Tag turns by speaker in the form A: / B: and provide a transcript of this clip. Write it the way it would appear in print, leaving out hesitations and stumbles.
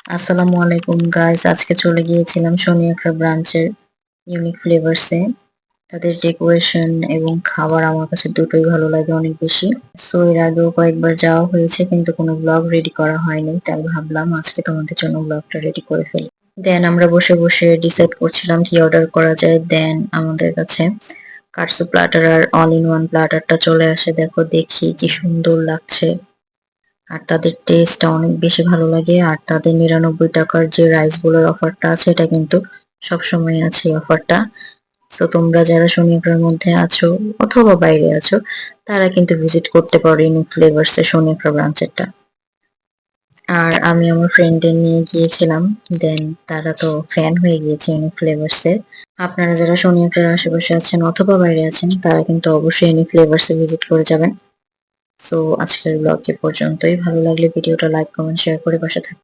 A: আসসালামু আলাইকুম গাইস, আজকে চলে গিয়েছিলাম শনি একটা ব্রাঞ্চের ইউনিক ফ্লেভার্সে। তাদের ডেকোরেশন এবং খাবার আমার কাছে দুটোই ভালো লাগে অনেক বেশি। সো এর আগেও কয়েকবার যাওয়া হয়েছে কিন্তু কোনো ব্লগ রেডি করা হয়নি, তাই ভাবলাম আজকে তোমাদের জন্য ব্লগটা রেডি করে ফেলি। দেন আমরা বসে বসে ডিসাইড করছিলাম কি অর্ডার করা যায়। দেন আমাদের কাছে কাটসু প্লাটার আর অল ইন ওয়ান প্লাটারটা চলে আসে। দেখি কি সুন্দর লাগছে, আর তাদের টেস্টটা অনেক বেশি ভালো লাগে। আর তাদের ৯৯ টাকার যে রাইস বোলের অফারটা আছে, এটা কিন্তু সবসময় আছে এই অফারটা। সো তোমরা যারা শনিয়াকড়ার মধ্যে আছো অথবা বাইরে আছো, তারা কিন্তু ভিজিট করতে পারো ইউনিক ফ্লেভার্স এর শনিয়াকড়া ব্রাঞ্চেরটা। আর আমি আমার ফ্রেন্ডদের নিয়ে গিয়েছিলাম। দেন তারা তো ফ্যান হয়ে গিয়েছে ইউনিক ফ্লেভার্স এর। আপনারা যারা শনিয়াকড়ার আশেপাশে আছেন অথবা বাইরে আছেন, তারা কিন্তু অবশ্যই ইউনিক ফ্লেভার্স এ ভিজিট করে যাবেন। সো আজকের ব্লগ এ পর্যন্তই। ভালো লাগলে ভিডিওটা লাইক, কমেন্ট, শেয়ার করে পাশে থাকবেন।